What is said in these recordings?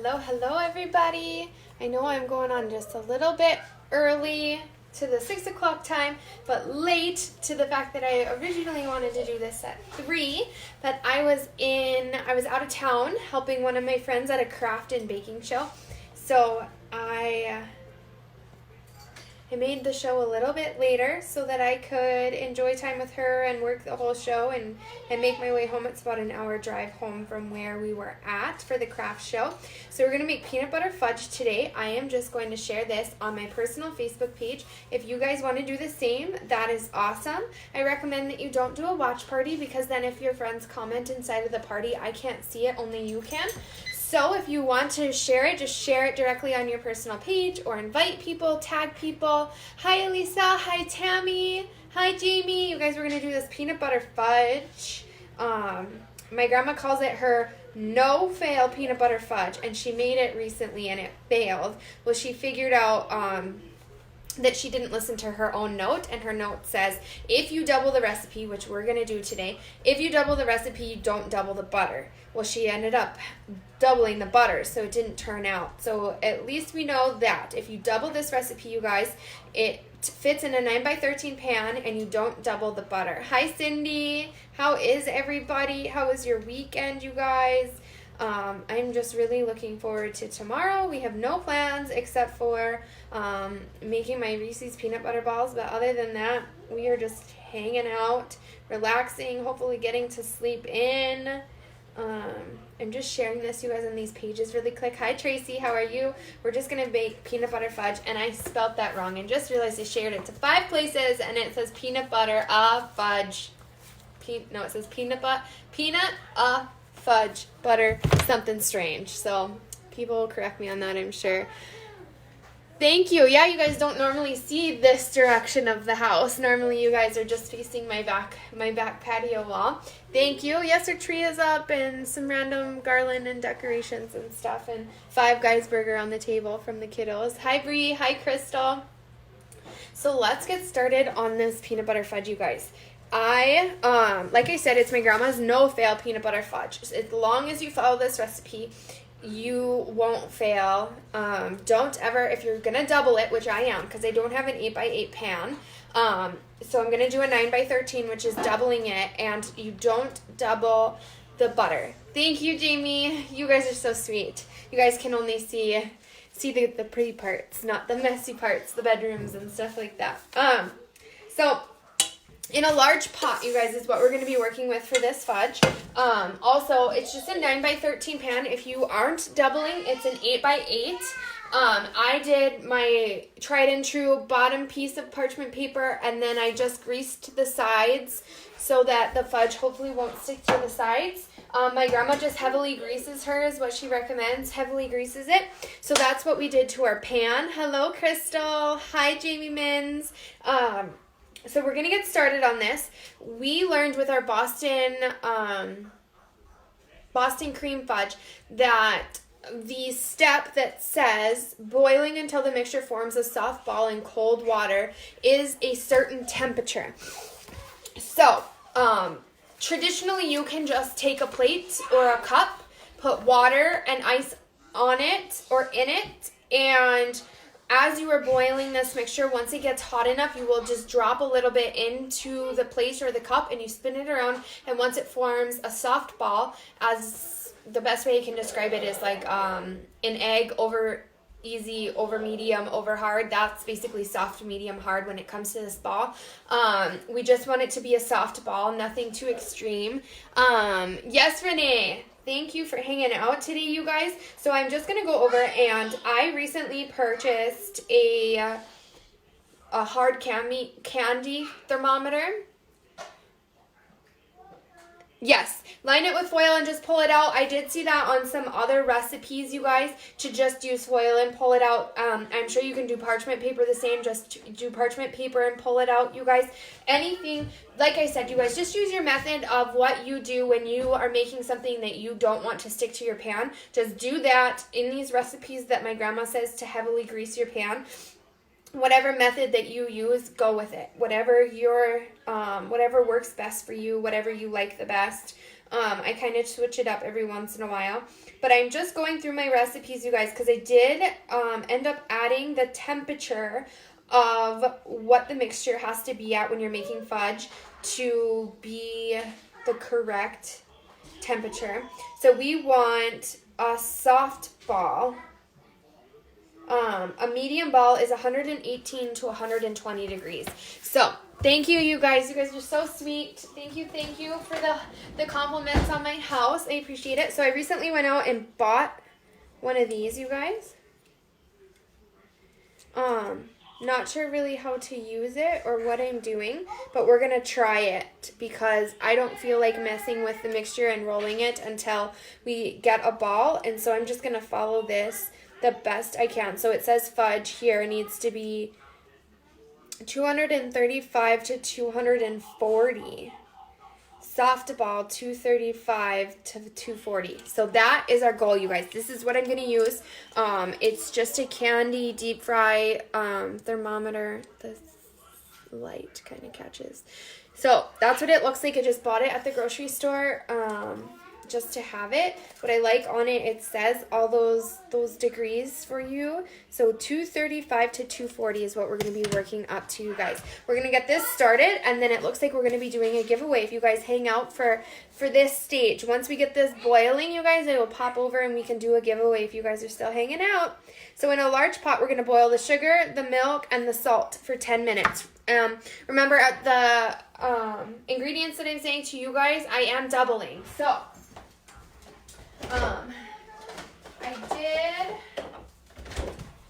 Hello everybody. I know I'm going on just a little bit early to the 6 o'clock time, but late to the fact that I originally wanted to do this at 3, but I was out of town helping one of my friends at a craft and baking show. So I made the show a little bit later so that I could enjoy time with her and work the whole show and make my way home. It's about an hour drive home from where we were at for the craft show. So we're going to make peanut butter fudge today. I am just going to share this on my personal Facebook page. If you guys want to do the same, that is awesome. I recommend that you don't do a watch party because then if your friends comment inside of the party, I can't see it, only you can. So if you want to share it, just share it directly on your personal page or invite people, tag people. Hi, Elisa. Hi, Tammy. Hi, Jamie. You guys, we're going to do this peanut butter fudge. My grandma calls it her no-fail peanut butter fudge, and she made it recently, and it failed. Well, she figured out that she didn't listen to her own note, and her note says, if you double the recipe, which we're going to do today, if you double the recipe, you don't double the butter. Well, she ended up doubling the butter, so it didn't turn out. So at least we know that if you double this recipe, you guys, it fits in a 9x13 pan, and you don't double the butter. Hi, Cindy. How is everybody? How was your weekend, you guys? I'm just really looking forward to tomorrow. We have no plans except for making my Reese's peanut butter balls, but other than that, we are just hanging out, relaxing, hopefully getting to sleep in. I'm just sharing this, you guys, on these pages really quick. Hi, Tracy. How are you? We're just going to bake peanut butter fudge, and I spelled that wrong and just realized I shared it to 5 places, and it says peanut butter fudge. It says peanut fudge butter something strange. So people will correct me on that, I'm sure. Thank you. Yeah, you guys don't normally see this direction of the house. Normally you guys are just facing my back patio wall. Thank you. Yes, our tree is up and some random garland and decorations and stuff, and Five Guys burger on the table from the kiddos. Hi, Bree. Hi, Crystal. So let's get started on this peanut butter fudge, you guys. Like I said, it's my grandma's no-fail peanut butter fudge. As long as you follow this recipe, you won't fail. Don't ever, if you're going to double it, which I am, because I don't have an 8x8 pan, so I'm going to do a 9x13, which is doubling it, and you don't double the butter. Thank you, Jamie. You guys are so sweet. You guys can only see the pretty parts, not the messy parts, the bedrooms and stuff like that. So in a large pot, you guys, is what we're going to be working with for this fudge. Also, it's just a 9x13 pan. If you aren't doubling, it's an 8x8. I did my tried and true bottom piece of parchment paper, and then I just greased the sides so that the fudge hopefully won't stick to the sides. My grandma just heavily greases hers, what she recommends, heavily greases it. So that's what we did to our pan. Hello, Crystal. Hi, Jamie Mins. So we're going to get started on this. We learned with our Boston cream fudge that the step that says boiling until the mixture forms a soft ball in cold water is a certain temperature. So, traditionally you can just take a plate or a cup, put water and ice on it or in it, and as you are boiling this mixture, once it gets hot enough, you will just drop a little bit into the plate or the cup, and you spin it around, and once it forms a soft ball, as the best way you can describe it is like an egg over easy, over medium, over hard. That's basically soft, medium, hard when it comes to this ball. We just want it to be a soft ball, nothing too extreme. Yes, Renee. Thank you for hanging out today, you guys. So I'm just going to go over, and I recently purchased a hard candy thermometer. Yes, line it with foil and just pull it out. I did see that on some other recipes, you guys, to just use foil and pull it out. I'm sure you can do parchment paper the same. Just do parchment paper and pull it out, you guys. Anything, like I said, you guys, just use your method of what you do when you are making something that you don't want to stick to your pan. Just do that in these recipes that my grandma says to heavily grease your pan. Whatever method that you use, go with it. Whatever works best for you, whatever you like the best. I kind of switch it up every once in a while. But I'm just going through my recipes, you guys, because I did end up adding the temperature of what the mixture has to be at when you're making fudge to be the correct temperature. So we want a soft ball. A medium ball is 118 to 120 degrees. So thank you, you guys. You guys are so sweet. Thank you for the compliments on my house. I appreciate it. So I recently went out and bought one of these, you guys. Not sure really how to use it or what I'm doing, but we're going to try it because I don't feel like messing with the mixture and rolling it until we get a ball. And so I'm just going to follow this the best I can. So it says fudge here needs to be 235 to 240. Soft ball, 235 to 240. So that is our goal, you guys. This is what I'm going to use. It's just a candy deep fry thermometer. The light kind of catches. So that's what it looks like. I just bought it at the grocery store just to have it. What I like on it, it says all those degrees for you. So 235 to 240 is what we're going to be working up to, you guys. We're going to get this started, and then it looks like we're going to be doing a giveaway if you guys hang out for this stage. Once we get this boiling, you guys, it will pop over and we can do a giveaway if you guys are still hanging out. So in a large pot, we're going to boil the sugar, the milk, and the salt for 10 minutes. Remember, at the ingredients that I'm saying to you guys, I am doubling. So I did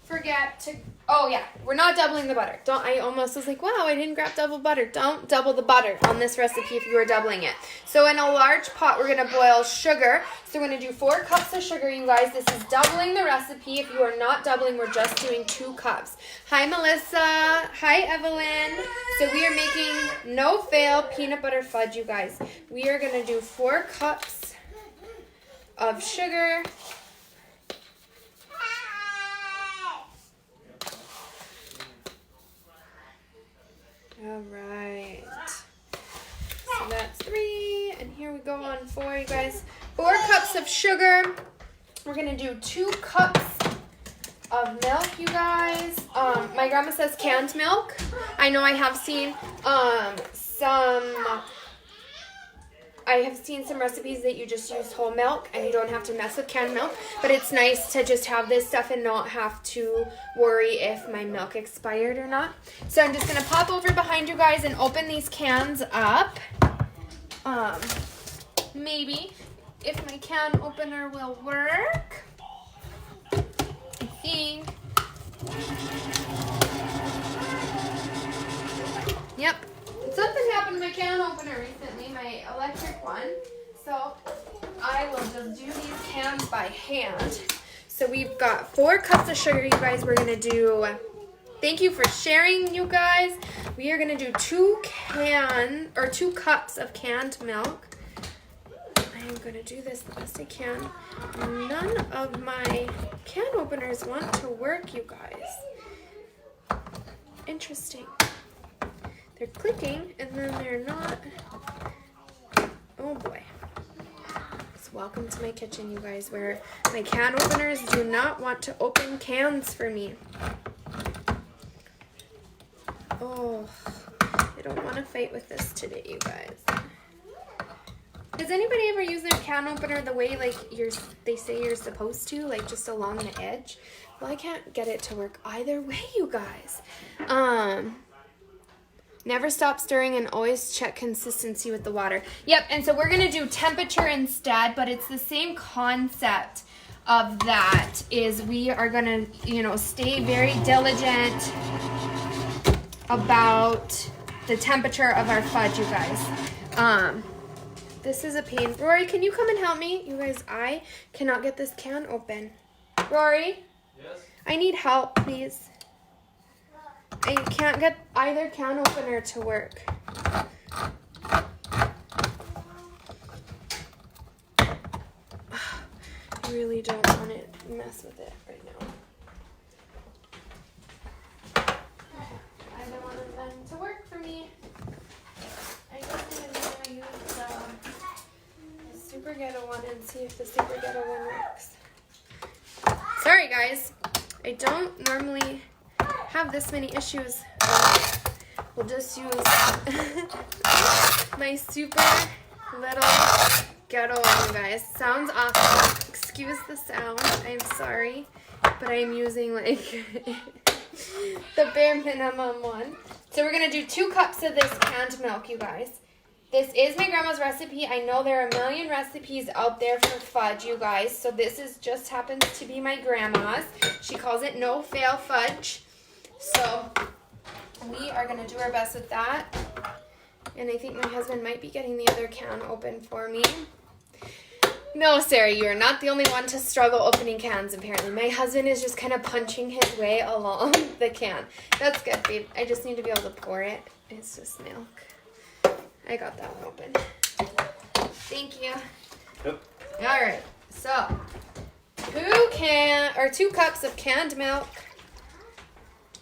forget to, oh yeah, we're not doubling the butter. I almost was like, wow, I didn't grab double butter. Don't double the butter on this recipe if you were doubling it. So in a large pot, we're going to boil sugar. So we're going to do 4 cups of sugar, you guys. This is doubling the recipe. If you are not doubling, we're just doing 2 cups. Hi, Melissa. Hi, Evelyn. So we are making no fail peanut butter fudge, you guys. We are going to do 4 cups of sugar. All right. So that's 3, and here we go on 4, you guys. 4 cups of sugar. We're gonna do 2 cups of milk, you guys. My grandma says canned milk. I know I have seen some recipes that you just use whole milk and you don't have to mess with canned milk, but it's nice to just have this stuff and not have to worry if my milk expired or not. So I'm just going to pop over behind you guys and open these cans up. Maybe if my can opener will work. I think. Yep. Something happened to my can opener recently, my electric one. So I will just do these cans by hand. So we've got 4 cups of sugar, you guys. We're going to do, thank you for sharing, you guys. We are going to do 2 cups of canned milk. I am going to do this the best I can. None of my can openers want to work, you guys. Interesting. They're clicking, and then they're not. Oh, boy. So welcome to my kitchen, you guys, where my can openers do not want to open cans for me. Oh, I don't want to fight with this today, you guys. Does anybody ever use their can opener the way, like, they say you're supposed to, like, just along the edge? Well, I can't get it to work either way, you guys. Never stop stirring and always check consistency with the water. Yep, and so we're going to do temperature instead, but it's the same concept of that, is we are going to, stay very diligent about the temperature of our fudge, you guys. This is a pain. Rory, can you come and help me? You guys, I cannot get this can open. Rory? Yes? I need help, please. I can't get either can opener to work. I really don't want to mess with it right now. I don't want them to work for me. I guess I'm going to use the ghetto one and see if the super ghetto one works. Sorry guys, I don't normally have this many issues. We'll just use my super little ghetto one, you guys. Sounds awful. Excuse the sound. I'm sorry, but I'm using like the bare minimum one. So we're gonna do 2 cups of this canned milk, you guys. This is my grandma's recipe. I know there are a million recipes out there for fudge, you guys. So this is just happens to be my grandma's. She calls it no fail fudge. So we are gonna do our best with that. And I think my husband might be getting the other can open for me. No, Sarah, you are not the only one to struggle opening cans, apparently. My husband is just kind of punching his way along the can. That's good, babe. I just need to be able to pour it. It's just milk. I got that one open. Thank you. Yep. All right, so 2 cups of canned milk,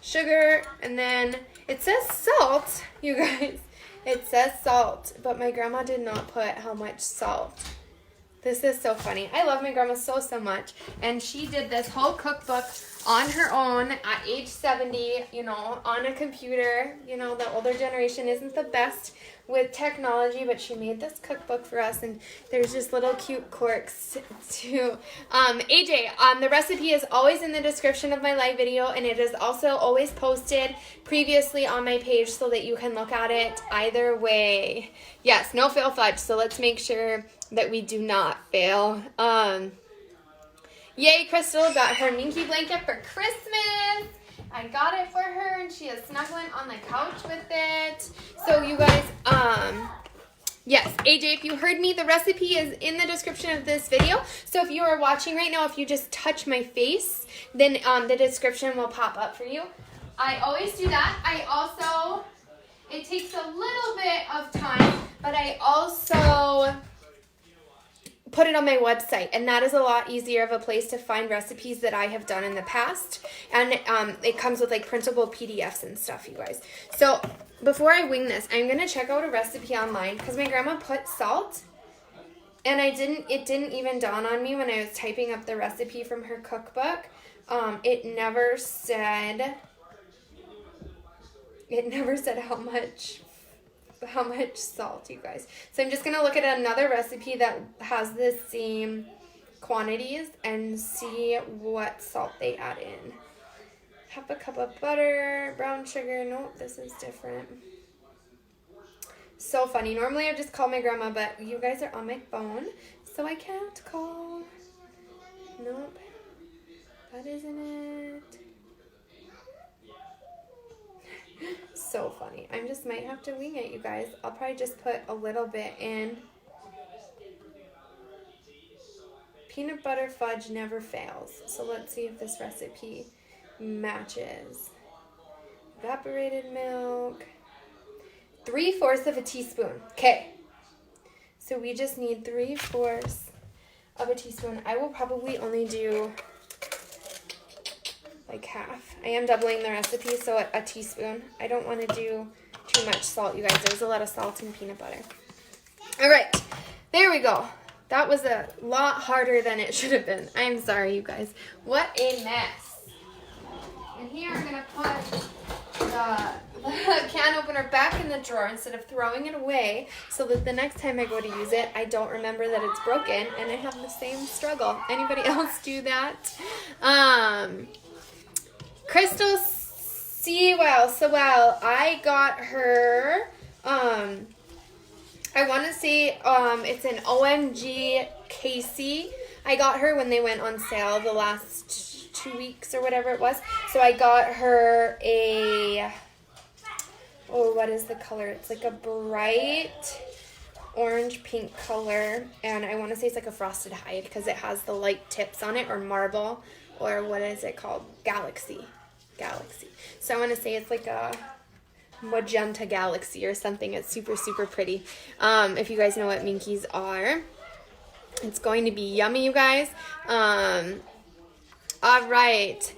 sugar, and then it says salt, you guys. It says salt, but my grandma did not put how much salt. This is so funny. I love my grandma so much. And she did this whole cookbook on her own at age 70, you know, on a computer. You know, the older generation isn't the best with technology, but she made this cookbook for us, and there's just little cute quirks to AJ. The recipe is always in the description of my live video, and it is also always posted previously on my page so that you can look at it either way. Yes, no fail fudge, so let's make sure that we do not fail. Yay, Crystal got her Minky blanket for Christmas. I got it for her, and she is snuggling on the couch with it. So you guys, yes, AJ, if you heard me, the recipe is in the description of this video. So if you are watching right now, if you just touch my face, then the description will pop up for you. I always do that. I also, it takes a little bit of time, but I also put it on my website, and that is a lot easier of a place to find recipes that I have done in the past, and it comes with like printable PDFs and stuff, you guys. So before I wing this, I'm gonna check out a recipe online because my grandma put salt, and it didn't even dawn on me when I was typing up the recipe from her cookbook. It never said how much salt, you guys. So I'm just gonna look at another recipe that has the same quantities and see what salt they add in. Half a cup of butter, brown sugar. Nope, this is different. So funny. Normally I just call my grandma, but you guys are on my phone, so I can't call. Nope, that isn't it. So funny. I just might have to wing it, you guys. I'll probably just put a little bit in. Peanut butter fudge never fails. So let's see if this recipe matches. Evaporated milk. 3/4 of a teaspoon. Okay. So we just need 3/4 of a teaspoon. I will probably only do like half. I am doubling the recipe, so a teaspoon. I don't want to do too much salt, you guys. There's a lot of salt in peanut butter. All right, there we go. That was a lot harder than it should have been. I'm sorry, you guys. What a mess. And here I'm going to put the can opener back in the drawer instead of throwing it away so that the next time I go to use it, I don't remember that it's broken and I have the same struggle. Anybody else do that? Crystal Sewell, I got her, I want to say it's an OMG Casey. I got her when they went on sale the last 2 weeks or whatever it was. So I got her a, oh, what is the color? It's like a bright orange pink color, and I want to say it's like a frosted hide because it has the light tips on it, or marble, or what is it called? Galaxy. So I want to say it's like a magenta galaxy or something. It's super, super pretty. If you guys know what Minkies are, it's going to be yummy, you guys. All right.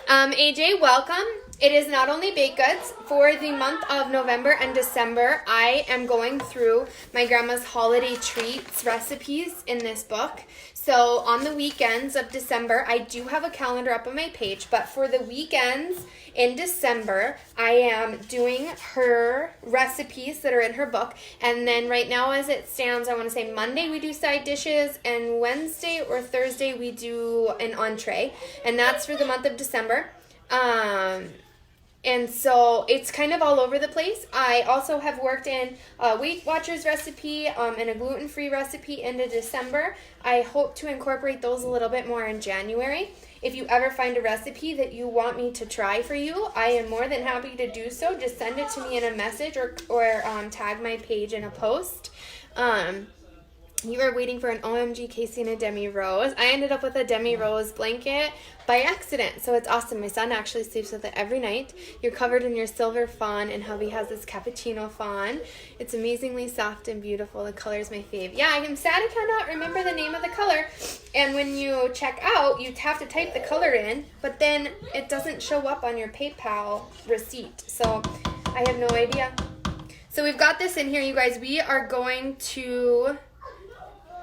AJ, welcome. It is not only baked goods. For the month of November and December, I am going through my grandma's holiday treats recipes in this book. So on the weekends of December, I do have a calendar up on my page, but for the weekends in December, I am doing her recipes that are in her book. And then right now as it stands, I want to say Monday we do side dishes, and Wednesday or Thursday we do an entree. And that's for the month of December. And so it's kind of all over the place. I also have worked in a Weight Watchers recipe and a gluten-free recipe into December. I hope to incorporate those a little bit more in January. If you ever find a recipe that you want me to try for you, I am more than happy to do so. Just send it to me in a message or tag my page in a post. You are waiting for an OMG Casey and a Demi Rose. I ended up with a Demi Rose blanket by accident, so it's awesome. My son actually sleeps with it every night. You're covered in your silver fawn, and hubby has this cappuccino fawn. It's amazingly soft and beautiful. The color is my fave. Yeah, I'm sad I cannot remember the name of the color. And when you check out, you have to type the color in, but then it doesn't show up on your PayPal receipt. So I have no idea. So we've got this in here, you guys. We are going to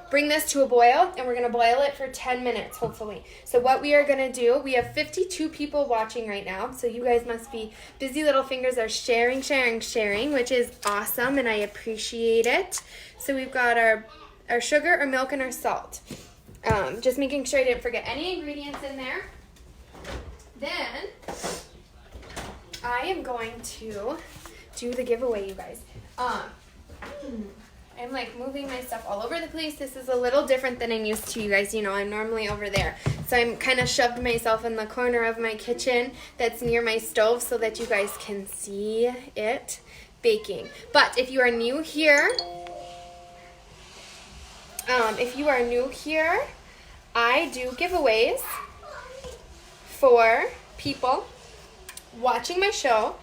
bring this to a boil, and we're going to boil it for 10 minutes, hopefully. So what we are going to do, we have 52 people watching right now, so you guys must be busy little fingers are sharing, which is awesome, and I appreciate it. So we've got our sugar, our milk, and our salt. Just making sure I didn't forget any ingredients in there. Then I am going to do the giveaway, you guys. I'm like moving my stuff all over the place. This is a little different than I'm used to, you guys. You know, I'm normally over there. So I'm kind of shoved myself in the corner of my kitchen that's near my stove so that you guys can see it baking. But if you are new here, I do giveaways for people watching my show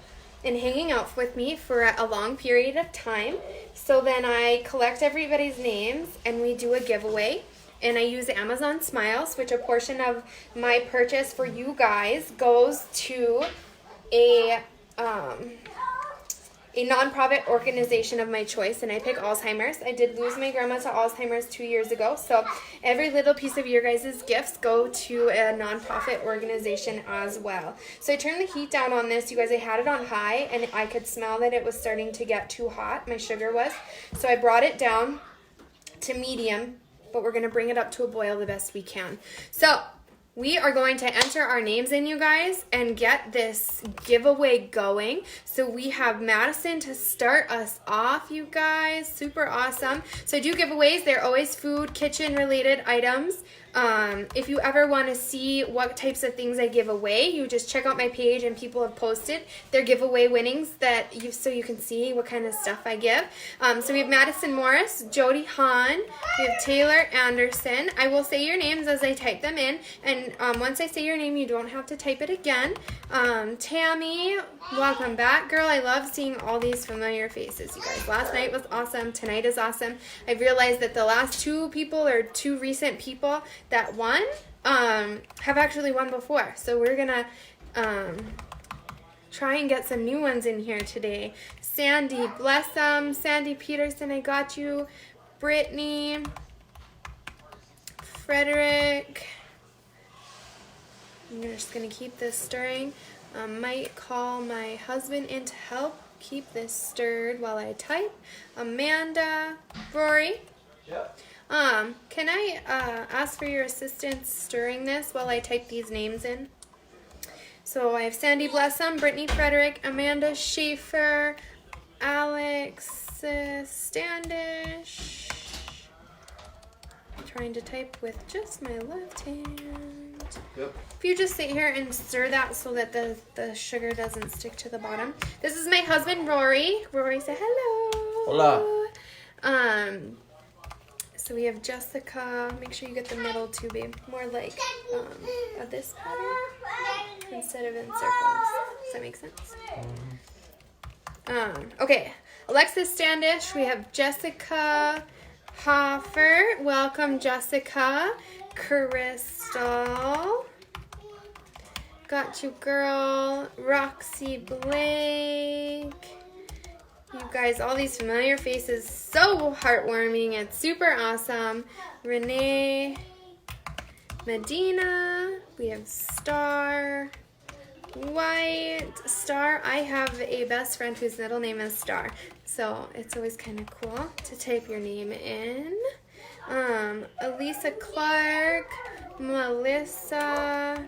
and hanging out with me for a long period of time. So then I collect everybody's names and we do a giveaway. And I use Amazon Smiles, which a portion of my purchase for you guys goes to a nonprofit organization of my choice, and I pick Alzheimer's. I did lose my grandma to Alzheimer's 2 years ago, so every little piece of your guys' gifts go to a nonprofit organization as well. So I turned the heat down on this, you guys. I had it on high, and I could smell that it was starting to get too hot, my sugar was. So I brought it down to medium, but we're going to bring it up to a boil the best we can. So we are going to enter our names in, you guys, and get this giveaway going. So we have Madison to start us off, you guys. Super awesome. So I do giveaways. They're always food, kitchen related items. If you ever want to see what types of things I give away, you just check out my page, and people have posted their giveaway winnings so you can see what kind of stuff I give. So we have Madison Morris, Jody Hahn, we have Taylor Anderson. I will say your names as I type them in, and once I say your name, you don't have to type it again. Tammy, welcome back, girl. I love seeing all these familiar faces, you guys. Last night was awesome. Tonight is awesome. I've realized that the last two people, or two recent people that won, have actually won before. So we're gonna try and get some new ones in here today. Sandy, bless them. Sandy Peterson, I got you. Brittany, Frederick. I'm just gonna keep this stirring. Might call my husband in to help keep this stirred while I type. Amanda, Rory. Yep. Can I ask for your assistance stirring this while I type these names in? So I have Sandy Blessum, Brittany Frederick, Amanda Schaefer, Alex Standish. I'm trying to type with just my left hand. Yep. If you just sit here and stir that so that the sugar doesn't stick to the bottom. This is my husband, Rory. Rory, say hello. Hola. So we have Jessica. Make sure you get the middle too, babe. More like this pattern instead of in circles. Does that make sense? Okay. Alexis Standish. We have Jessica Hoffer. Welcome, Jessica. Crystal. got you, girl. Roxy Blake. You guys, all these familiar faces, so heartwarming. It's super awesome. Renee Medina. We have Star. White. Star. I have a best friend whose middle name is Star. So it's always kind of cool to type your name in. Elisa Clark. Melissa.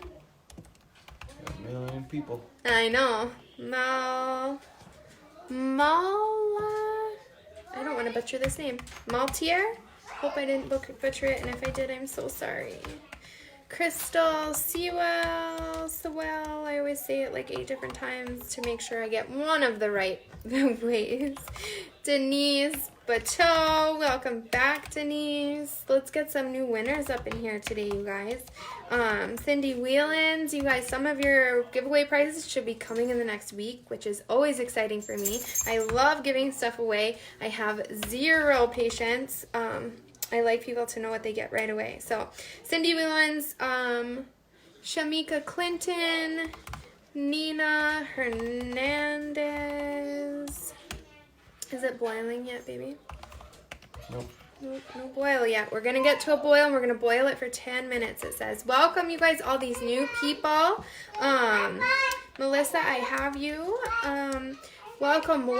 A million people. I know. Mala. I don't want to butcher this name. Maltier. Hope I didn't butcher it, and if I did, I'm so sorry. Crystal Sewell. I always say it like 8 different times to make sure I get one of the right ways. Denise Bateau. Welcome back, Denise. Let's get some new winners up in here today, you guys. Cindy Whelans. You guys, some of your giveaway prizes should be coming in the next week, which is always exciting for me. I love giving stuff away. I have zero patience. I like people to know what they get right away. So, Cindy Whelans, Shamika Clinton, Nina Hernandez. Is it boiling yet, baby? Nope. Nope, no boil yet. We're going to get to a boil, and we're going to boil it for 10 minutes, it says. Welcome, you guys, all these new people. Melissa, I have you. Welcome.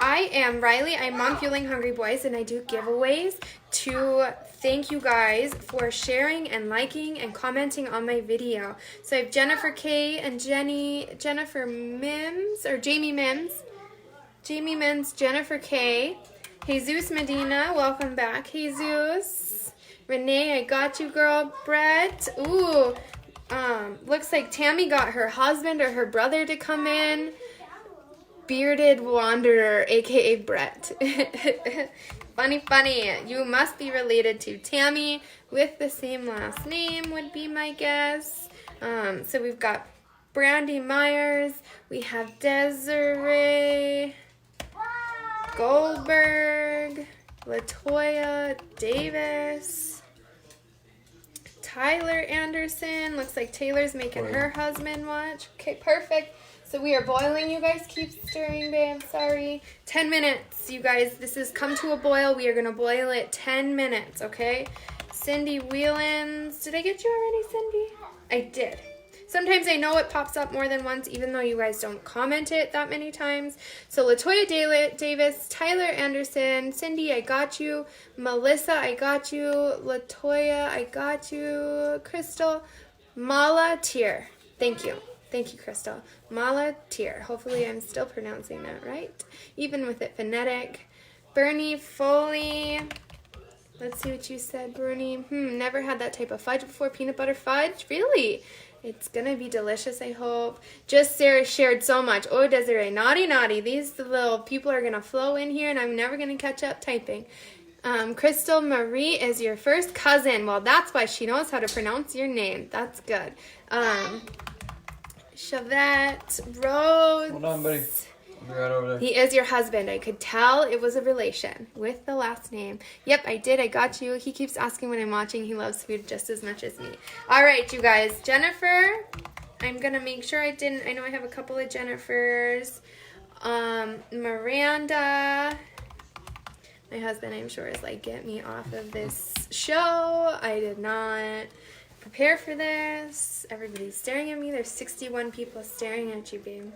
I am Riley. I'm Mom Fueling Hungry Boys, and I do giveaways to thank you guys for sharing and liking and commenting on my video. So I have Jennifer K and Jennifer Mims, or Jamie Mims, Jennifer K, Jesus Medina, welcome back, Jesus. Renee, I got you, girl. Brett, ooh, looks like Tammy got her husband or her brother to come in. Bearded Wanderer, aka Brett. Funny. You must be related to Tammy with the same last name would be my guess. So we've got Brandy Myers. We have Desiree Goldberg, Latoya Davis, Tyler Anderson. Looks like Taylor's making her husband watch. Okay, perfect. So we are boiling, you guys. Keep stirring, babe. Sorry. 10 minutes, you guys. This has come to a boil. We are going to boil it 10 minutes, okay? Cindy Whelans. Did I get you already, Cindy? I did. Sometimes I know it pops up more than once, even though you guys don't comment it that many times. So Latoya Davis, Tyler Anderson, Cindy, I got you. Melissa, I got you. Latoya, I got you. Crystal, Mala Tier. Thank you. Thank you, Crystal. Mala Tier. Hopefully I'm still pronouncing that right, even with it phonetic. Bernie Foley. Let's see what you said, Bernie. Never had that type of fudge before. Peanut butter fudge? Really? It's going to be delicious, I hope. Just Sarah shared so much. Oh, Desiree, naughty. These little people are going to flow in here, and I'm never going to catch up typing. Crystal Marie is your first cousin. Well, that's why she knows how to pronounce your name. That's good. Chavette Rhodes. Hold on, buddy. I'll be right over there. He is your husband. I could tell it was a relation with the last name. Yep, I did. I got you. He keeps asking when I'm watching. He loves food just as much as me. All right, you guys. Jennifer, I'm going to make sure I know I have a couple of Jennifers. Miranda. My husband, I'm sure, is like, get me off of this show. I did not prepare for this. Everybody's staring at me. There's 61 people staring at you, babe.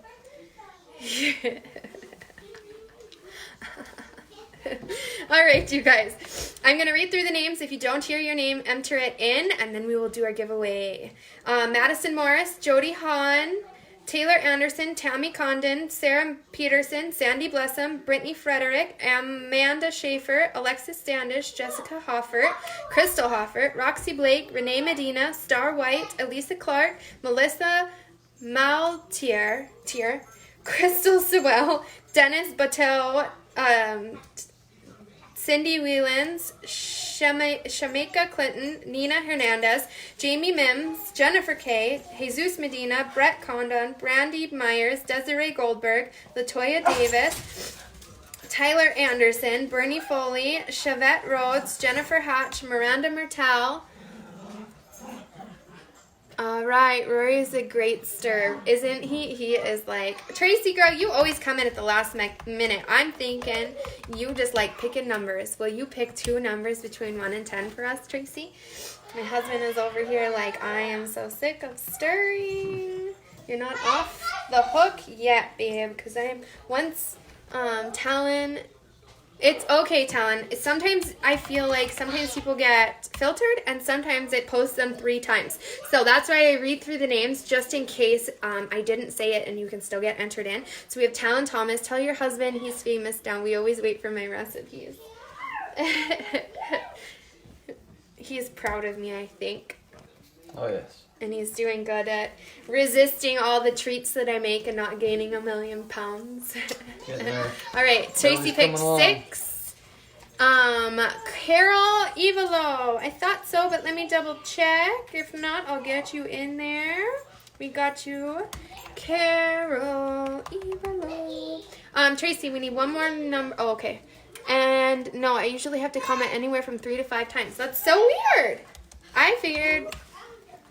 All right, you guys. I'm going to read through the names. If you don't hear your name, enter it in, and then we will do our giveaway. Madison Morris, Jody Hahn, Taylor Anderson, Tammy Condon, Sarah Peterson, Sandy Blessum, Brittany Frederick, Amanda Schaefer, Alexis Standish, Jessica Hoffert, Crystal Hoffert, Roxy Blake, Renee Medina, Star White, Elisa Clark, Melissa Maltier, Crystal Sewell, Dennis Bateau, Cindy Whelans, Shamika Clinton, Nina Hernandez, Jamie Mims, Jennifer K, Jesus Medina, Brett Condon, Brandy Myers, Desiree Goldberg, Latoya Davis, Tyler Anderson, Bernie Foley, Chavette Rhodes, Jennifer Hatch, Miranda Mertel, All right, Rory's a great stir, isn't he? He is like, Tracy, girl, you always come in at the last minute. I'm thinking you just like picking numbers. Will you pick 2 numbers between 1 and 10 for us, Tracy? My husband is over here like, I am so sick of stirring. You're not off the hook yet, babe, because I am once Talon. It's okay, Talon. Sometimes I feel like sometimes people get filtered and sometimes it posts them 3 times. So that's why I read through the names just in case I didn't say it and you can still get entered in. So we have Talon Thomas. Tell your husband he's famous down. We always wait for my recipes. He's proud of me, I think. Oh, yes. And he's doing good at resisting all the treats that I make and not gaining 1,000,000 pounds. All right, Tracy picked 6. Carol Evalo. I thought so, but let me double check. If not, I'll get you in there. We got you, Carol Evalo. Tracy, we need one more number. Oh, okay. And no, I usually have to comment anywhere from 3 to 5 times. That's so weird. I figured.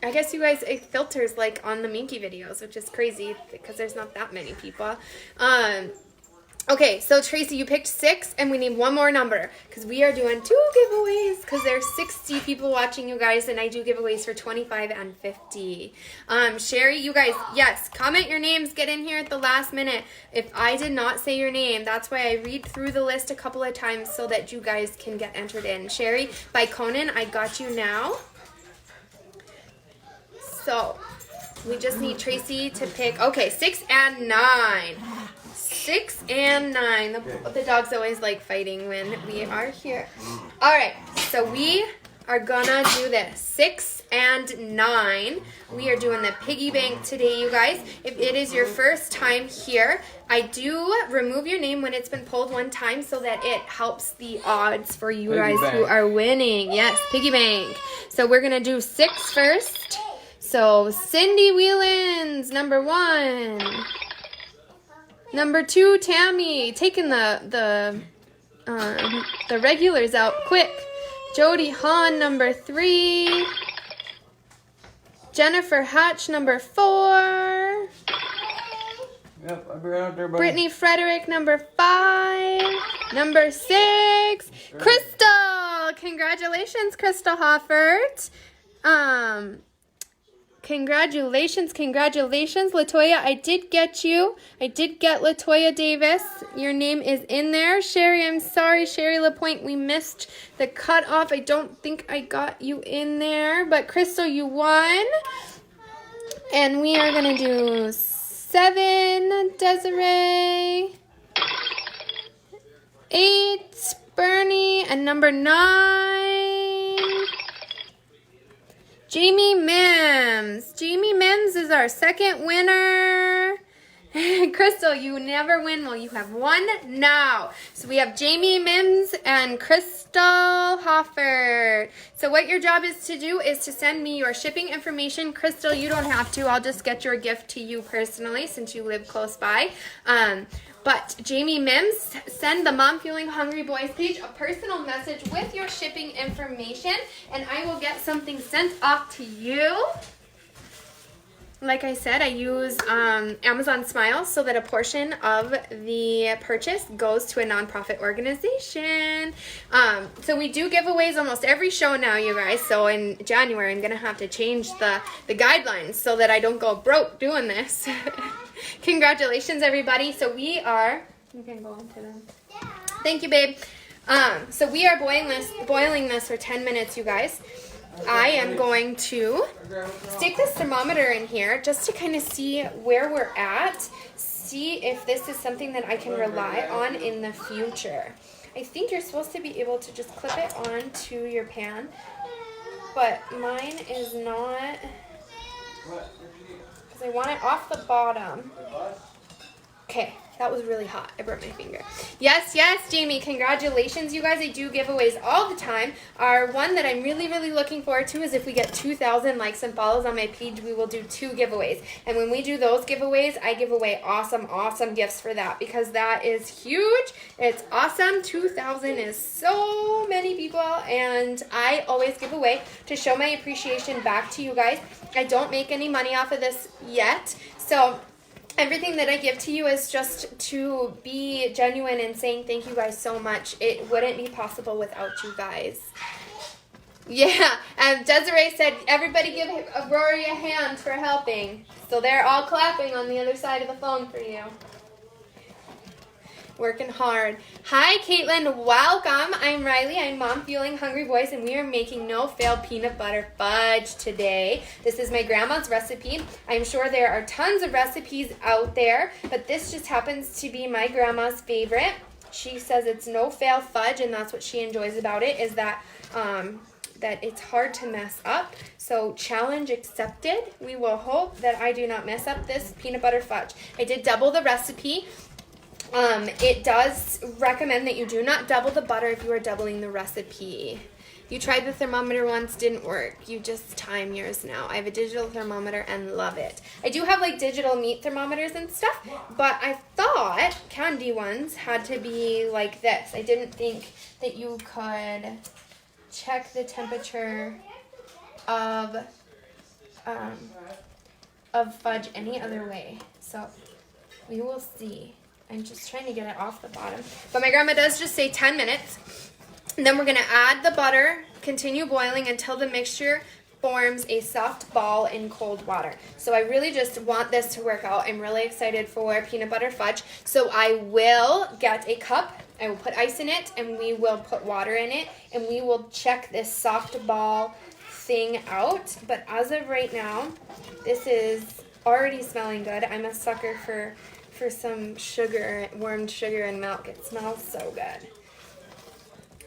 I guess you guys, it filters like on the Minky videos, which is crazy because there's not that many people. Okay, so Tracy, you picked 6 and we need one more number because we are doing 2 giveaways because there's 60 people watching, you guys, and I do giveaways for 25 and 50. Sherry, you guys, yes, comment your names, get in here at the last minute. If I did not say your name, that's why I read through the list a couple of times so that you guys can get entered in. Sherry, by Conan, I got you now. So, we just need Tracy to pick, okay, 6 and 9. 6 and 9. The dog's always like fighting when we are here. All right, so we are gonna do this. 6 and 9. We are doing the piggy bank today, you guys. If it is your first time here, I do remove your name when it's been pulled 1 time so that it helps the odds for you guys who are winning. Yes, piggy bank. So we're gonna do 6 first. So, Cindy Whelans, number 1. Number 2, Tammy, taking the regulars out quick. Jody Hahn, number 3. Jennifer Hatch, number 4. Yep, I'll be right out there, buddy. Brittany Frederick, number 5. Number 6, Crystal. Congratulations, Crystal Hoffert. Congratulations. Latoya, I did get you. I did get Latoya Davis. Your name is in there. Sherry, I'm sorry. Sherry LaPointe, we missed the cutoff. I don't think I got you in there. But Crystal, you won. And we are going to do 7, Desiree. 8, Bernie. And number 9. Jamie Mims. Jamie Mims is our second winner. Crystal, you never win. Well, you have 1 now. So we have Jamie Mims and Crystal Hoffert. So what your job is to do is to send me your shipping information. Crystal, you don't have to. I'll just get your gift to you personally since you live close by. But Jamie Mims, send the Mom Fueling Hungry Boys page a personal message with your shipping information, and I will get something sent off to you. Like I said, I use Amazon Smiles so that a portion of the purchase goes to a nonprofit organization. So we do giveaways almost every show now, you guys. So in January, I'm going to have to change the guidelines so that I don't go broke doing this. Congratulations, everybody. So we are... You can go into them. Thank you, babe. So we are boiling this for 10 minutes, you guys. I am going to stick this thermometer in here just to kind of see where we're at, see if this is something that I can rely on in the future. I think you're supposed to be able to just clip it onto your pan, but mine is not, because I want it off the bottom. Okay, That was really hot. I burnt my finger. Yes, Jamie. Congratulations, you guys. I do giveaways all the time. Our one that I'm really, really looking forward to is if we get 2,000 likes and follows on my page, we will do 2 giveaways. And when we do those giveaways, I give away awesome, awesome gifts for that because that is huge. It's awesome. 2,000 is so many people, and I always give away to show my appreciation back to you guys. I don't make any money off of this yet, so everything that I give to you is just to be genuine and saying thank you guys so much. It wouldn't be possible without you guys. Yeah, Desiree said, everybody give Rory a hand for helping. So they're all clapping on the other side of the phone for you. Working hard. Hi, Caitlin. Welcome. I'm Riley. I'm Mom Fueling Hungry Boys, and we are making no-fail peanut butter fudge today. This is my grandma's recipe. I'm sure there are tons of recipes out there, but this just happens to be my grandma's favorite. She says it's no-fail fudge, and that's what she enjoys about it, is that that it's hard to mess up. So challenge accepted. We will hope that I do not mess up this peanut butter fudge. I did double the recipe. It does recommend that you do not double the butter if you are doubling the recipe. You tried the thermometer once, didn't work. You just time yours now. I have a digital thermometer and love it. I do have like digital meat thermometers and stuff, but I thought candy ones had to be like this. I didn't think that you could check the temperature of fudge any other way. So we will see. I'm just trying to get it off the bottom. But my grandma does just say 10 minutes. And then we're going to add the butter, continue boiling until the mixture forms a soft ball in cold water. So I really just want this to work out. I'm really excited for peanut butter fudge. So I will get a cup. I will put ice in it, and we will put water in it, and we will check this soft ball thing out. But as of right now, this is already smelling good. I'm a sucker for some sugar, warmed sugar and milk. It smells so good.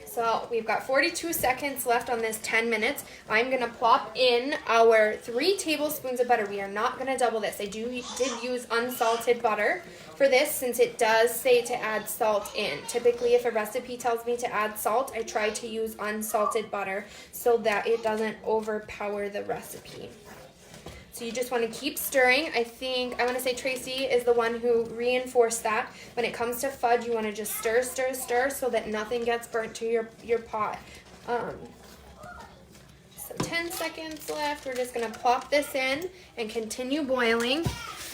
So we've got 42 seconds left on this 10 minutes. I'm going to plop in our 3 tablespoons of butter. We are not going to double this. I did use unsalted butter for this since it does say to add salt in. Typically, if a recipe tells me to add salt, I try to use unsalted butter so that it doesn't overpower the recipe. So you just want to keep stirring. I want to say Tracy is the one who reinforced that. When it comes to fudge, you want to just stir, stir, stir so that nothing gets burnt to your pot. So 10 seconds left. We're just going to plop this in and continue boiling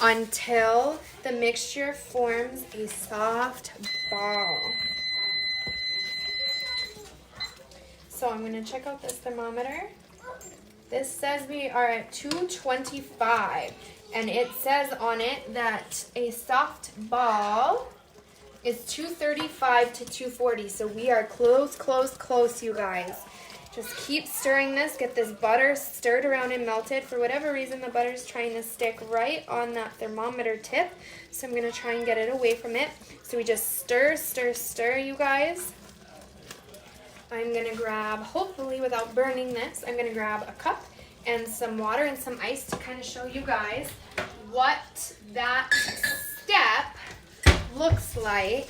until the mixture forms a soft ball. So I'm going to check out this thermometer. This says we are at 225, and it says on it that a soft ball is 235 to 240, so we are close, close, close, you guys. Just keep stirring this, get this butter stirred around and melted. For whatever reason, the butter's trying to stick right on that thermometer tip, so I'm going to try and get it away from it. So we just stir, stir, stir, you guys. I'm going to grab, hopefully without burning this, I'm going to grab a cup and some water and some ice to kind of show you guys what that step looks like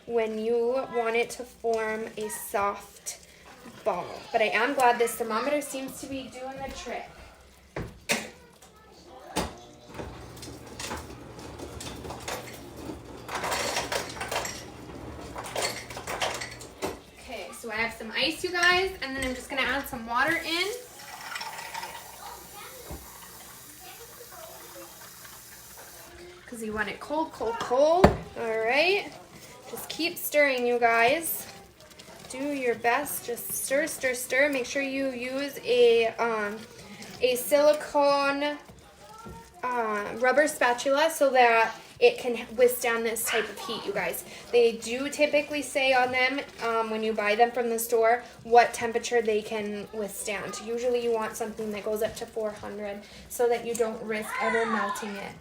when you want it to form a soft ball. But I am glad this thermometer seems to be doing the trick. So I have some ice, you guys, and then I'm just going to add some water in. Because you want it cold, cold, cold. All right. Just keep stirring, you guys. Do your best. Just stir, stir, stir. Make sure you use a silicone rubber spatula so that it can withstand this type of heat, you guys. They do typically say on them, when you buy them from the store, what temperature they can withstand. Usually you want something that goes up to 400 so that you don't risk ever melting it.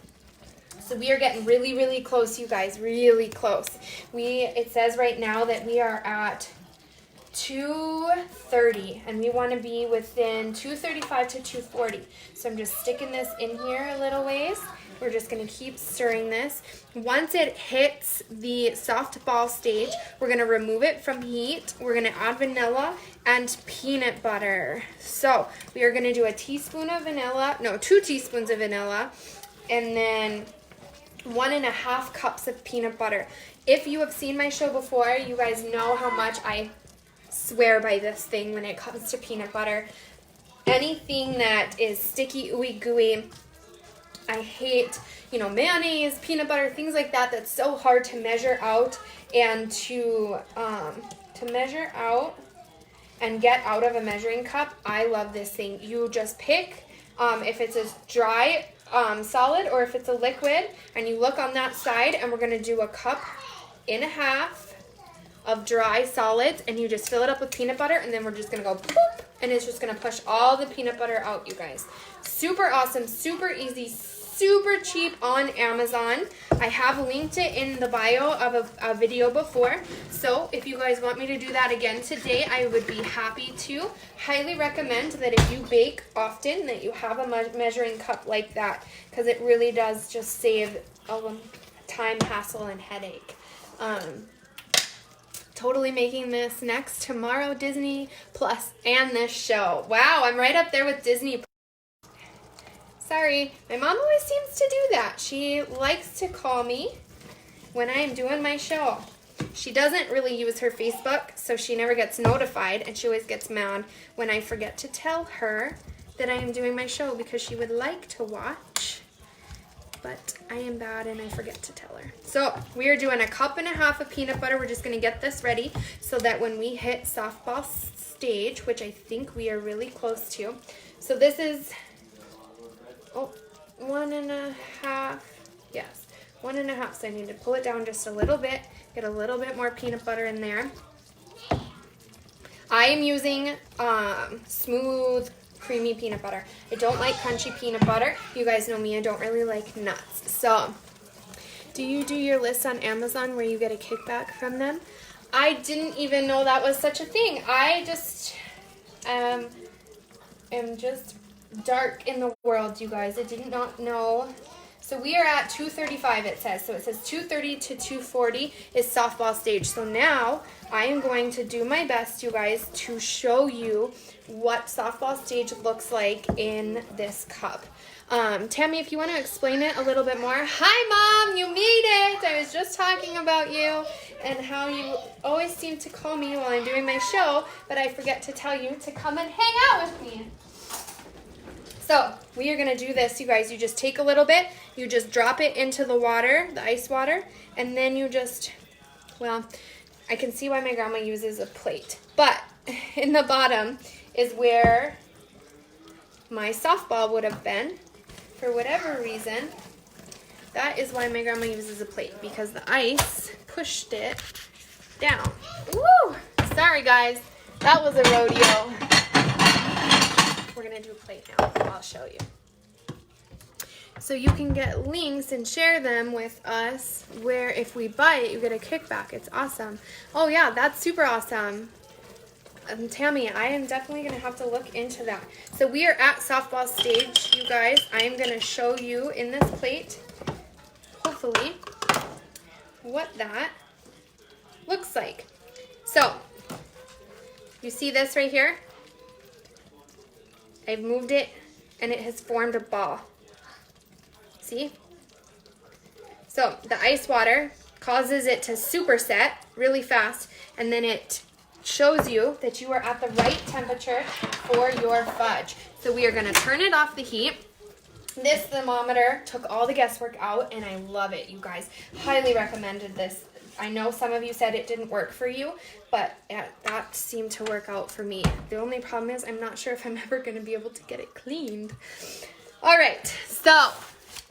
So we are getting really, really close, you guys, really close. It says right now that we are at 230, and we want to be within 235 to 240. So I'm just sticking this in here a little ways. We're just going to keep stirring this. Once it hits the soft ball stage, we're going to remove it from heat. We're going to add vanilla and peanut butter. So we are going to do a teaspoon of vanilla, no, 2 teaspoons of vanilla, and then 1.5 cups of peanut butter. If you have seen my show before, you guys know how much I swear by this thing when it comes to peanut butter. Anything that is sticky, ooey gooey, I hate, mayonnaise, peanut butter, things like that. That's so hard to measure out and to measure out and get out of a measuring cup. I love this thing. You just pick if it's a dry solid or if it's a liquid, and you look on that side, and we're going to do 1.5 cups of dry solids, and you just fill it up with peanut butter, and then we're just going to go boop, and it's just going to push all the peanut butter out, you guys. Super awesome, super easy, super cheap on Amazon. I have linked it in the bio of a video before, so if you guys want me to do that again today, I would be happy to. Highly recommend that if you bake often, that you have a measuring cup like that, because it really does just save time, hassle, and headache. Totally making this next tomorrow, Disney Plus and this show. Wow, I'm right up there with Disney. Sorry, my mom always seems to do that. She likes to call me when I am doing my show. She doesn't really use her Facebook, so she never gets notified, and she always gets mad when I forget to tell her that I am doing my show because she would like to watch, but I am bad and I forget to tell her. So we are doing 1.5 cups of peanut butter. We're just going to get this ready so that when we hit softball stage, which I think we are really close to. So this is 1.5, yes, 1.5. So I need to pull it down just a little bit, get a little bit more peanut butter in there. I am using smooth, creamy peanut butter. I don't like crunchy peanut butter. You guys know me, I don't really like nuts. So, do you do your list on Amazon where you get a kickback from them? I didn't even know that was such a thing. I just am just dark in the world, you guys. I did not know. So we are at 235, it says. So it says 230 to 240 is softball stage. So now I am going to do my best, you guys, to show you what softball stage looks like in this cup. Tammy, if you want to explain it a little bit more. Hi, Mom, you made it. I was just talking about you and how you always seem to call me while I'm doing my show, but I forget to tell you to come and hang out with me. So we are going to do this, you guys. You just take a little bit, you just drop it into the water, the ice water, and then you just, well, I can see why my grandma uses a plate. But in the bottom is where my softball would have been. For whatever reason, that is why my grandma uses a plate, because the ice pushed it down. Woo! Sorry, guys. That was a rodeo. We're going to do a plate now. I'll show you. So you can get links and share them with us where if we buy it, you get a kickback. It's awesome. Oh, yeah, that's super awesome. Tammy, I am definitely going to have to look into that. So we are at softball stage, you guys. I am going to show you in this plate, hopefully, what that looks like. So, you see this right here? I've moved it, and it has formed a ball. See? So, the ice water causes it to superset really fast, and then it shows you that you are at the right temperature for your fudge. So we are going to turn it off the heat. This thermometer took all the guesswork out, and I love it, you guys. Highly recommended this. I know some of you said it didn't work for you, but that seemed to work out for me. The only problem is I'm not sure if I'm ever going to be able to get it cleaned. All right, so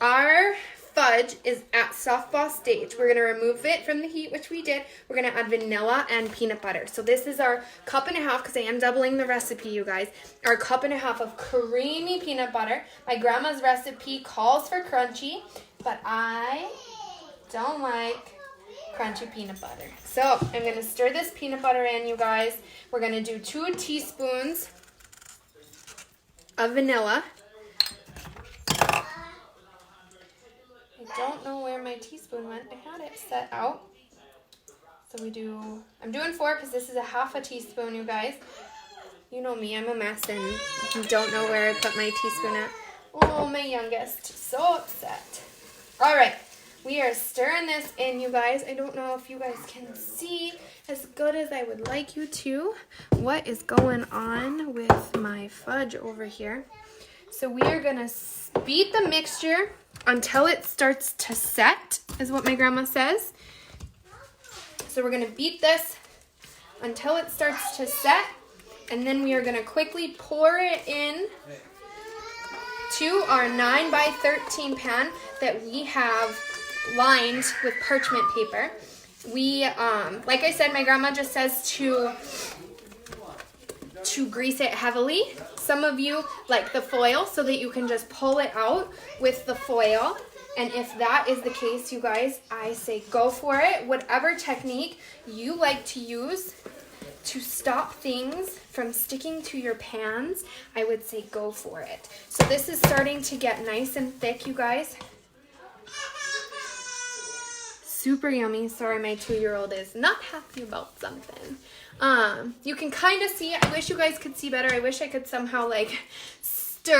our fudge is at softball stage. We're going to remove it from the heat, which we did. We're going to add vanilla and peanut butter. So this is our 1.5 cups, because I am doubling the recipe, you guys. Our 1.5 cups of creamy peanut butter. My grandma's recipe calls for crunchy, but I don't like crunchy peanut butter. So I'm going to stir this peanut butter in, you guys. We're going to do 2 teaspoons of vanilla. I don't know where my teaspoon went. I had it set out. So I'm doing 4 because this is a half a teaspoon, you guys. You know me, I'm a mess and don't know where I put my teaspoon at. Oh, my youngest, so upset. All right, we are stirring this in, you guys. I don't know if you guys can see as good as I would like you to what is going on with my fudge over here. So we are gonna beat the mixture until it starts to set, is what my grandma says. So we're gonna beat this until it starts to set, and then we are gonna quickly pour it in to our 9 by 13 pan that we have lined with parchment paper. We, like I said, my grandma just says to grease it heavily. Some of you like the foil so that you can just pull it out with the foil. And if that is the case, you guys, I say go for it. Whatever technique you like to use to stop things from sticking to your pans, I would say go for it. So this is starting to get nice and thick, you guys. Super yummy. Sorry, my 2-year-old is not happy about something. You can kind of see, I wish you guys could see better. I wish I could somehow like stick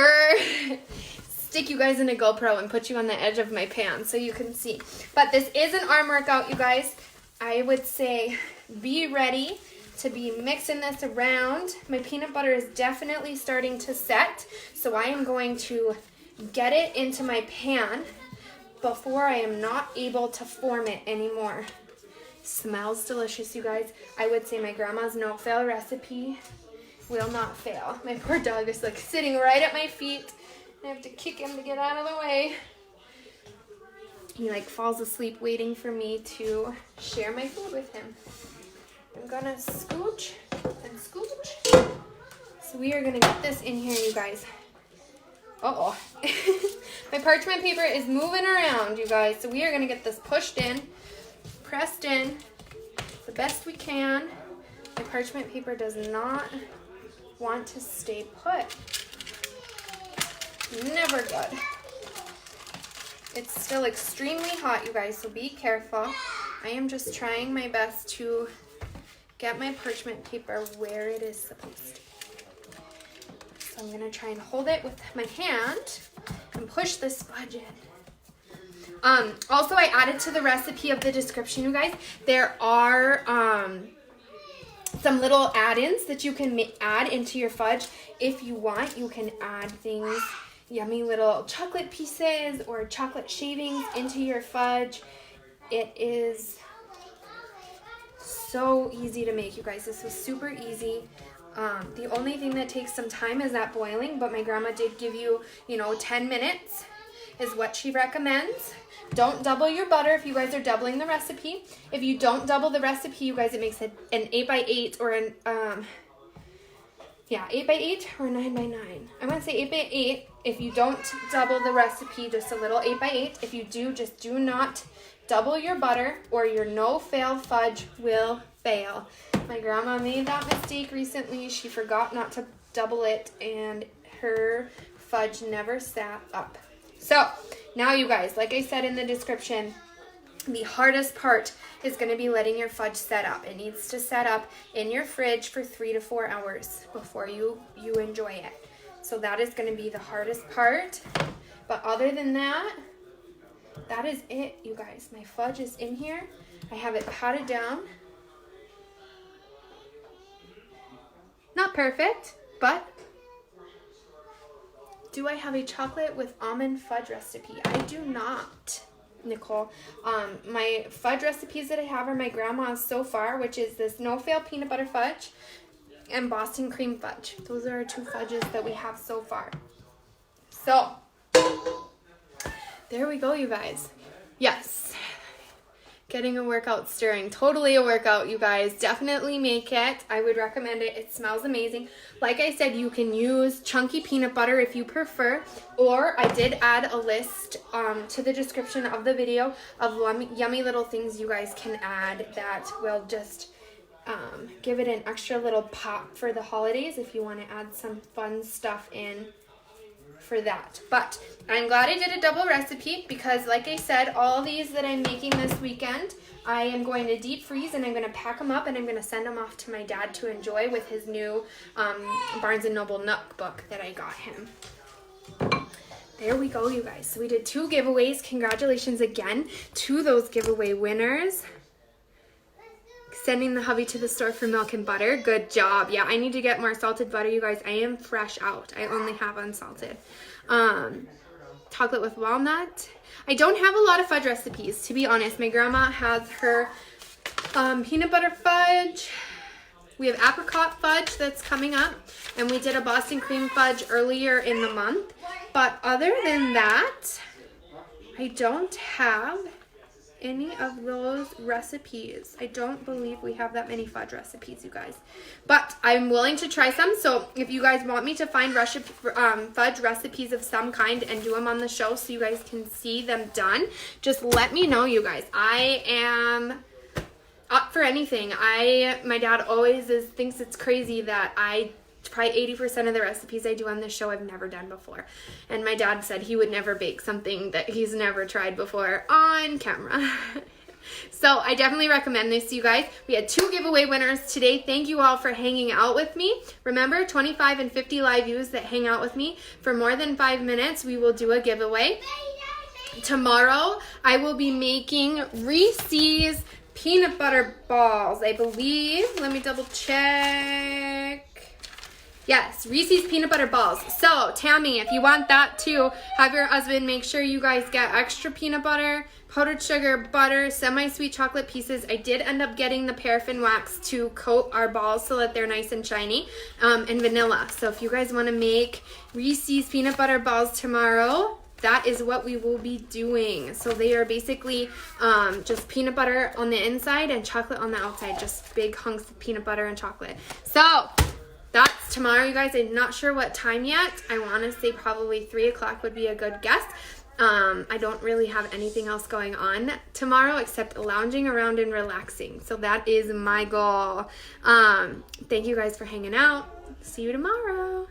you guys in a GoPro and put you on the edge of my pan so you can see. But this is an arm workout, you guys. I would say be ready to be mixing this around. My peanut butter is definitely starting to set, so I am going to get it into my pan before I am not able to form it anymore. Smells delicious, you guys. I would say my grandma's no-fail recipe will not fail. My poor dog is like sitting right at my feet. I have to kick him to get out of the way. He like falls asleep waiting for me to share my food with him. I'm gonna scooch and scooch. So we are gonna get this in here, you guys. Uh-oh. My parchment paper is moving around, you guys. So we are gonna get this pushed in, pressed in the best we can. My parchment paper does not want to stay put. Never good. It's still extremely hot, you guys, so be careful. I am just trying my best to get my parchment paper where it is supposed to be. So I'm going to try and hold it with my hand and push this fudge in. Also, I added to the recipe of the description, you guys, there are some little add-ins that you can add into your fudge. If you want, you can add things, yummy little chocolate pieces or chocolate shavings into your fudge. It is so easy to make, you guys. This was super easy. The only thing that takes some time is that boiling, but my grandma did give you, 10 minutes is what she recommends. Don't double your butter if you guys are doubling the recipe. If you don't double the recipe, you guys, it makes it an 8x8 or an 8x8 or 9x9. I'm gonna say 8x8 if you don't double the recipe, just a little 8x8. If you do, just do not double your butter or your no-fail fudge will fail. My grandma made that mistake recently. She forgot not to double it and her fudge never sat up. So now, you guys, like I said in the description, the hardest part is going to be letting your fudge set up. It needs to set up in your fridge for 3 to 4 hours before you enjoy it. So that is going to be the hardest part. But other than that, that is it, you guys. My fudge is in here. I have it patted down. Not perfect, but do I have a chocolate with almond fudge recipe? I do not, Nicole. My fudge recipes that I have are my grandma's so far, which is this no-fail peanut butter fudge and Boston cream fudge. Those are our 2 fudges that we have so far. So, there we go, you guys. Yes. Getting a workout stirring. Totally a workout, you guys. Definitely make it. I would recommend it. It smells amazing. Like I said, you can use chunky peanut butter if you prefer. Or I did add a list to the description of the video of yummy little things you guys can add that will just give it an extra little pop for the holidays if you want to add some fun stuff in for that. But I'm glad I did a double recipe because, like I said, all these that I'm making this weekend, I am going to deep freeze and I'm going to pack them up and I'm going to send them off to my dad to enjoy with his new Barnes & Noble Nook book that I got him. There we go, you guys. So we did 2 giveaways. Congratulations again to those giveaway winners. Sending the hubby to the store for milk and butter. Good job. Yeah, I need to get more salted butter, you guys. I am fresh out. I only have unsalted. Chocolate with walnut. I don't have a lot of fudge recipes, to be honest. My grandma has her peanut butter fudge. We have apricot fudge that's coming up. And we did a Boston cream fudge earlier in the month. But other than that, I don't have any of those recipes. I don't believe we have that many fudge recipes, you guys. But I'm willing to try some. So if you guys want me to find fudge recipes of some kind and do them on the show so you guys can see them done, just let me know, you guys. I am up for anything. My dad always thinks it's crazy that probably 80% of the recipes I do on this show I've never done before. And my dad said he would never bake something that he's never tried before on camera. So I definitely recommend this to you guys. We had 2 giveaway winners today. Thank you all for hanging out with me. Remember, 25 and 50 live views that hang out with me for more than 5 minutes, we will do a giveaway. Tomorrow, I will be making Reese's peanut butter balls, I believe. Let me double check. Yes, Reese's peanut butter balls. So, Tammy, if you want that too, have your husband make sure you guys get extra peanut butter, powdered sugar, butter, semi-sweet chocolate pieces. I did end up getting the paraffin wax to coat our balls so that they're nice and shiny, and vanilla. So if you guys want to make Reese's peanut butter balls tomorrow, that is what we will be doing. So they are basically just peanut butter on the inside and chocolate on the outside. Just big hunks of peanut butter and chocolate. So that's tomorrow, you guys. I'm not sure what time yet. I want to say probably 3 o'clock would be a good guess. I don't really have anything else going on tomorrow except lounging around and relaxing. So that is my goal. Thank you guys for hanging out. See you tomorrow.